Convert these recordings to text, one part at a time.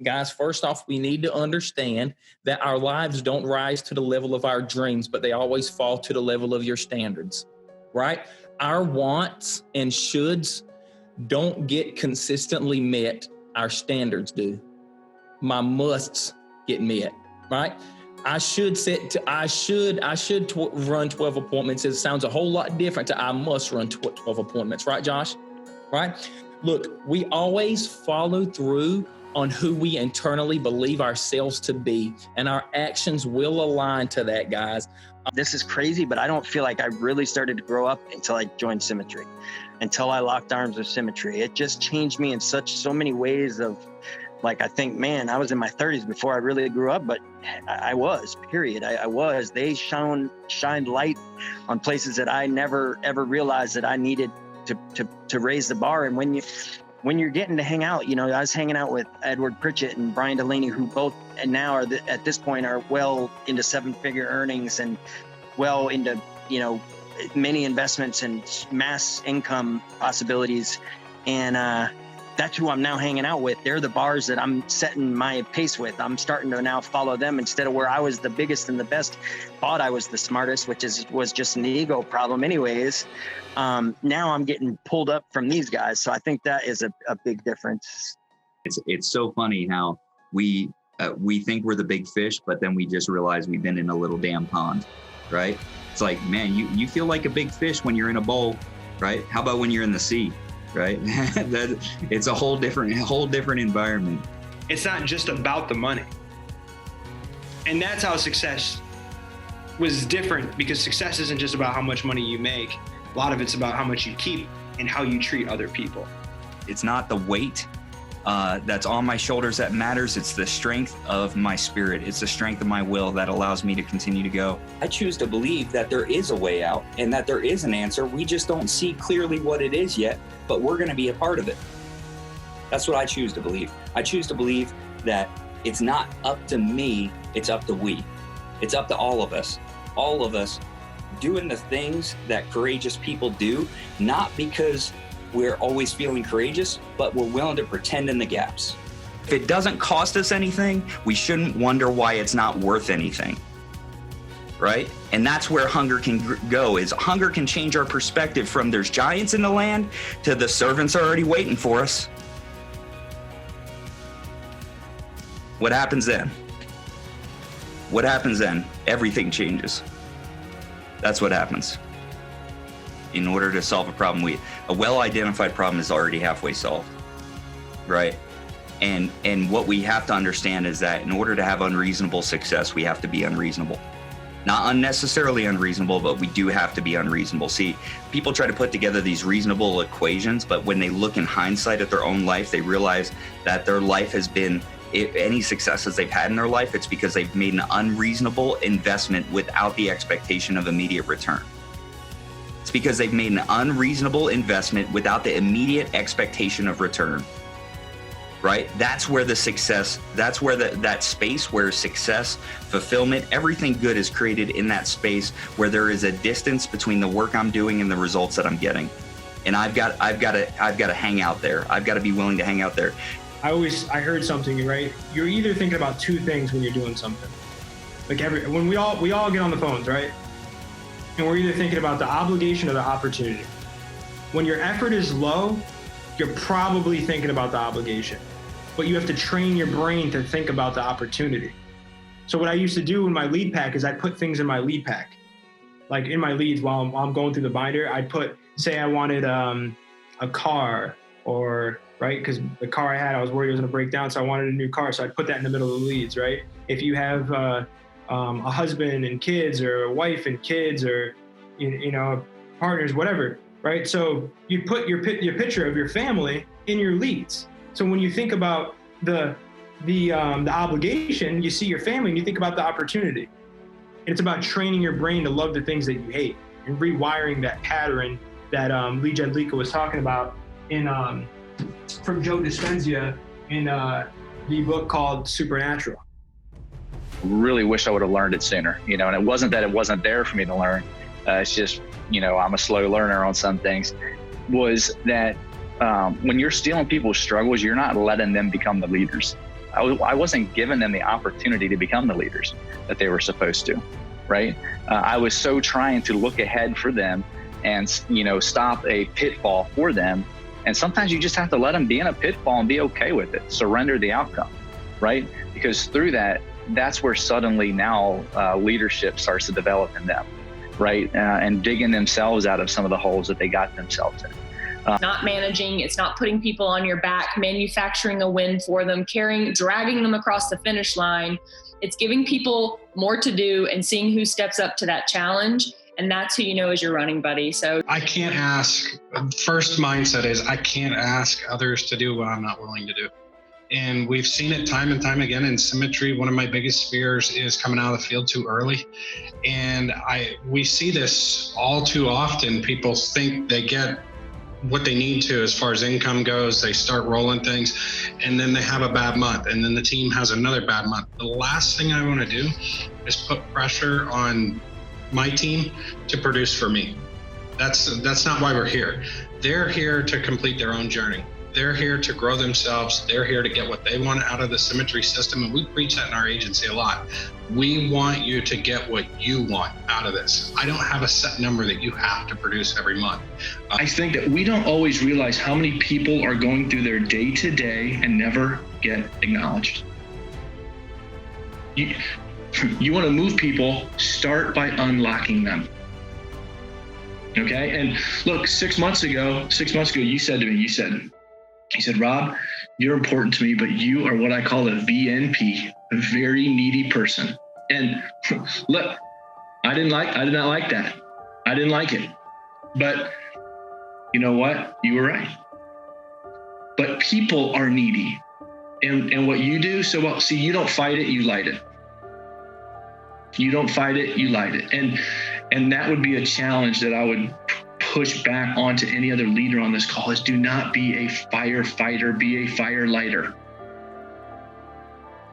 Guys, first off, we need to understand that our lives don't rise to the level of our dreams, but they always fall to the level of your standards, right? Our wants and shoulds don't get consistently met. Our standards do. My musts get met, right? I should run 12 appointments. It sounds a whole lot different to I must run 12 appointments, right, Josh? Right? Look, we always follow through on who we internally believe ourselves to be, and our actions will align to that, guys. This is crazy, but I don't feel like I really started to grow up until I joined Symmetry, until I locked arms with Symmetry. It just changed me in so many ways of, like, I think, man, I was in my 30s before I really grew up, but I was, period. I was. They shined light on places that I never, ever realized that I needed to raise the bar. And when you're getting to hang out, I was hanging out with Edward Pritchett and Brian Delaney, who both and now are at this point are well into 7-figure earnings and well into, many investments and mass income possibilities. And that's who I'm now hanging out with. They're the bars that I'm setting my pace with. I'm starting to now follow them instead of where I was the biggest and the best, thought I was the smartest, which was just an ego problem anyways. Now I'm getting pulled up from these guys. So I think that is a big difference. It's so funny how we think we're the big fish, but then we just realize we've been in a little damn pond, right? It's like, man, you feel like a big fish when you're in a bowl, right? How about when you're in the sea, right? It's a whole different environment. It's not just about the money. And that's how success was different, because success isn't just about how much money you make. A lot of it's about how much you keep and how you treat other people. It's not the weight that's on my shoulders that matters. It's the strength of my spirit. It's the strength of my will that allows me to continue to go. I choose to believe that there is a way out and that there is an answer. We just don't see clearly what it is yet, but we're going to be a part of it. That's what I choose to believe. I choose to believe that it's not up to me, it's up to we. It's up to all of us doing the things that courageous people do, not because we're always feeling courageous, but we're willing to pretend in the gaps. If it doesn't cost us anything, we shouldn't wonder why it's not worth anything, right? And that's where hunger can go, is hunger can change our perspective from there's giants in the land to the servants are already waiting for us. What happens then? What happens then? Everything changes. That's what happens. In order to solve a problem, a well-identified problem is already halfway solved, right? And what we have to understand is that in order to have unreasonable success, we have to be unreasonable. Not unnecessarily unreasonable, but we do have to be unreasonable. See, people try to put together these reasonable equations, but when they look in hindsight at their own life, they realize that their life has been, if any successes they've had in their life, it's because they've made an unreasonable investment without the expectation of immediate return. It's because they've made an unreasonable investment without the immediate expectation of return, right? That's where the success, that's where that space where success, fulfillment, everything good is created in that space where there is a distance between the work I'm doing and the results that I'm getting. And I've got to hang out there. I've got to be willing to hang out there. I heard something, right? You're either thinking about two things when you're doing something. Like when we all get on the phones, right? And we're either thinking about the obligation or the opportunity. When your effort is low, you're probably thinking about the obligation, but you have to train your brain to think about the opportunity. So what I used to do in my lead pack is I'd put things in my lead pack. Like in my leads while I'm going through the binder, I'd put, say I wanted a car, or right? Because the car I had, I was worried it was going to break down, so I wanted a new car. So I'd put that in the middle of the leads, right? If you have a husband and kids, or a wife and kids, or partners, whatever, right? So you put your picture of your family in your leads. So when you think about the obligation, you see your family and you think about the opportunity. And it's about training your brain to love the things that you hate and rewiring that pattern that Lee Jedlicka was talking about from Joe Dispenza in the book called Supernatural. Really wish I would have learned it sooner, and it wasn't that it wasn't there for me to learn. It's just, I'm a slow learner on some things. Was that when you're stealing people's struggles, you're not letting them become the leaders. I wasn't giving them the opportunity to become the leaders that they were supposed to, right? I was so trying to look ahead for them and, stop a pitfall for them. And sometimes you just have to let them be in a pitfall and be okay with it. Surrender the outcome, right? Because through that, that's where suddenly now leadership starts to develop in them, right? And digging themselves out of some of the holes that they got themselves in. Not managing, it's not putting people on your back, manufacturing a win for them, dragging them across the finish line. It's giving people more to do and seeing who steps up to that challenge. And that's who you know is your running buddy. So I can't ask, first mindset is I can't ask others to do what I'm not willing to do. And we've seen it time and time again in symmetry. One of my biggest fears is coming out of the field too early. And we see this all too often. People think they get what they need to as far as income goes. They start rolling things and then they have a bad month and then the team has another bad month. The last thing I want to do is put pressure on my team to produce for me. That's not why we're here. They're here to complete their own journey. They're here to grow themselves. They're here to get what they want out of the symmetry system. And we preach that in our agency a lot. We want you to get what you want out of this. I don't have a set number that you have to produce every month. I think that we don't always realize how many people are going through their day-to-day and never get acknowledged. You want to move people, start by unlocking them. Okay? And look, 6 months ago, you said to me, you said, Rob, you're important to me, but you are what I call a VNP, a very needy person. And look, I did not like that. I didn't like it. But you know what? You were right. But people are needy. And what you do, you don't fight it, you light it. You don't fight it, you light it. And that would be a challenge that I would push back onto any other leader on this call is do not be a firefighter, be a fire lighter.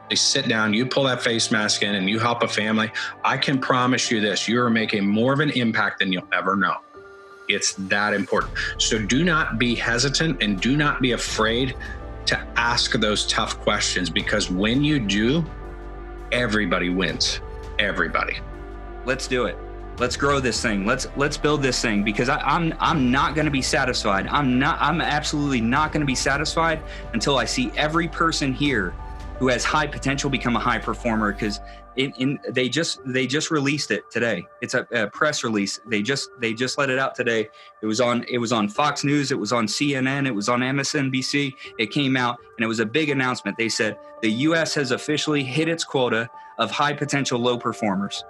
They sit down, you pull that face mask in and you help a family. I can promise you this, you are making more of an impact than you'll ever know. It's that important. So do not be hesitant and do not be afraid to ask those tough questions, because when you do, everybody wins. Everybody. Let's do it. Let's grow this thing. Let's build this thing, because I'm not going to be satisfied. I'm absolutely not going to be satisfied until I see every person here who has high potential become a high performer. Because they just released it today. It's a press release. They just let it out today. It was on Fox News. It was on CNN. It was on MSNBC. It came out and it was a big announcement. They said the U.S. has officially hit its quota of high potential low performers.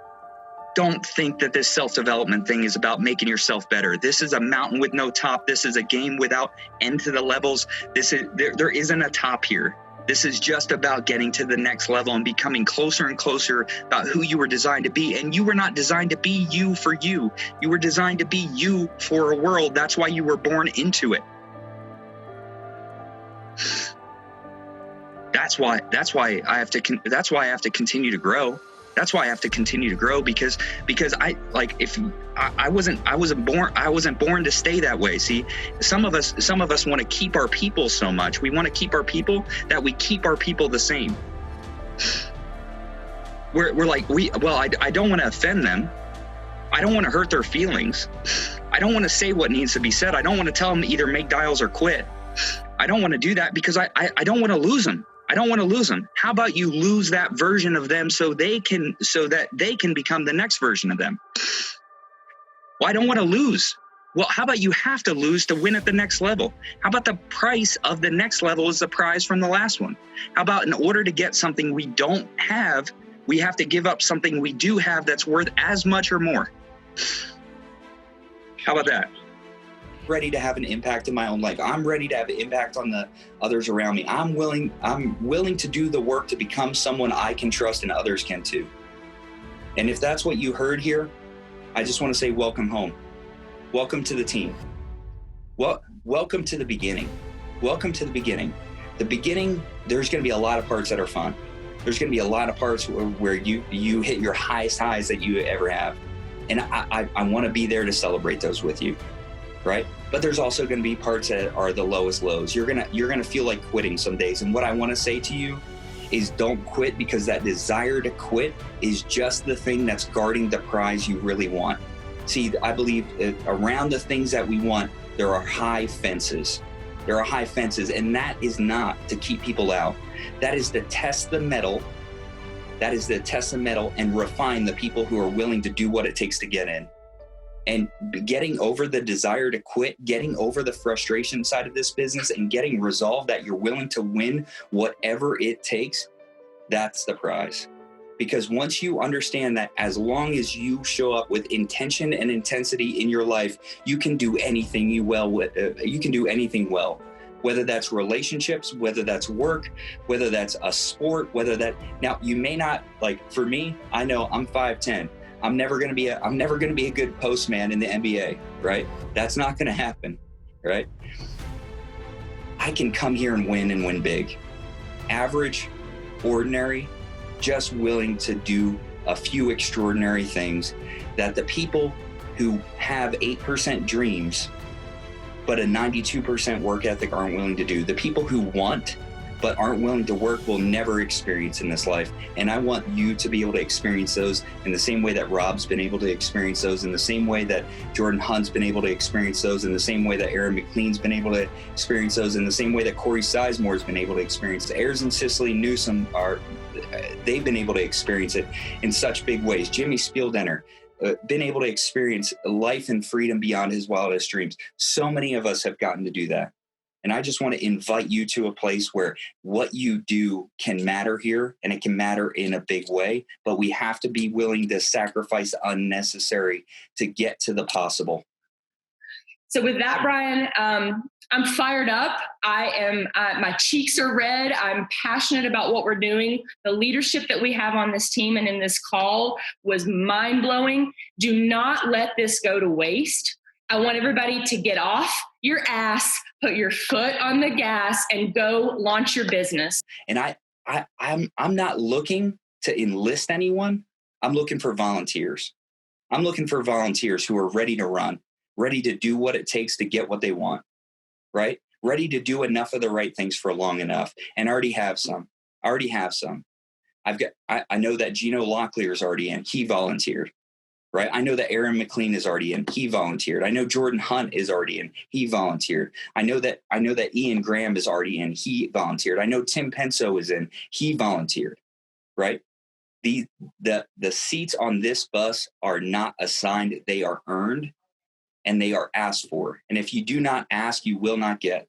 Don't think that this self-development thing is about making yourself better. This is a mountain with no top. This is a game without end to the levels. There isn't a top here. This is just about getting to the next level and becoming closer and closer about who you were designed to be. And you were not designed to be you for you. You were designed to be you for a world. That's why you were born into it. That's why I have to continue to grow. That's why I have to continue to grow, because I wasn't born to stay that way. See, some of us want to keep our people so much. We want to keep our people that we keep our people the same. We're like, I don't want to offend them. I don't want to hurt their feelings. I don't want to say what needs to be said. I don't want to tell them to either make dials or quit. I don't want to do that because I don't want to lose them. I don't want to lose them. How about you lose that version of them so that they can become the next version of them? Well, I don't want to lose. Well, how about you have to lose to win at the next level? How about the price of the next level is the prize from the last one? How about in order to get something we don't have, we have to give up something we do have that's worth as much or more? How about that? Ready to have an impact in my own life. I'm ready to have an impact on the others around me. I'm willing to do the work to become someone I can trust and others can too. And if that's what you heard here, I just want to say welcome home. Welcome to the team. Welcome to the beginning. Welcome to the beginning. The beginning, there's going to be a lot of parts that are fun. There's going to be a lot of parts where you hit your highest highs that you ever have. And I want to be there to celebrate those with you. Right? But there's also going to be parts that are the lowest lows. You're going to feel like quitting some days. And what I want to say to you is don't quit, because that desire to quit is just the thing that's guarding the prize you really want. See, I believe around the things that we want, there are high fences. There are high fences, and that is not to keep people out. That is to test the metal. That is to test the metal and refine the people who are willing to do what it takes to get in. And getting over the desire to quit, getting over the frustration side of this business, and getting resolve that you're willing to win whatever it takes, that's the prize. Because once you understand that as long as you show up with intention and intensity in your life, you can do anything you can do anything well. Whether that's relationships, whether that's work, whether that's a sport, now you may not, like for me, I know I'm 5'10". I'm never going to be a good postman in the NBA, right? That's not going to happen, right? I can come here and win big. Average, ordinary, just willing to do a few extraordinary things that the people who have 8% dreams but a 92% work ethic aren't willing to do. The people who want but aren't willing to work will never experience in this life. And I want you to be able to experience those in the same way that Rob's been able to experience those, in the same way that Jordan Hunt's been able to experience those, in the same way that Aaron McLean's been able to experience those, in the same way that Corey Sizemore's been able to experience. The Ayers and Cicely Newsom they've been able to experience it in such big ways. Jimmy Spieldenner, been able to experience life and freedom beyond his wildest dreams. So many of us have gotten to do that. And I just want to invite you to a place where what you do can matter here, and it can matter in a big way, but we have to be willing to sacrifice unnecessary to get to the possible. So with that, Brian, I'm fired up. My cheeks are red. I'm passionate about what we're doing. The leadership that we have on this team and in this call was mind-blowing. Do not let this go to waste. I want everybody to get off your ass, put your foot on the gas, and go launch your business. And I'm not looking to enlist anyone. I'm looking for volunteers. I'm looking for volunteers who are ready to run, ready to do what it takes to get what they want, right? Ready to do enough of the right things for long enough. And I already have some. I know that Gino Locklear is already in. He volunteered. Right. I know that Aaron McLean is already in. He volunteered. I know Jordan Hunt is already in. He volunteered. I know that Ian Graham is already in. He volunteered. I know Tim Penso is in. He volunteered. Right. The seats on this bus are not assigned. They are earned and they are asked for. And if you do not ask, you will not get.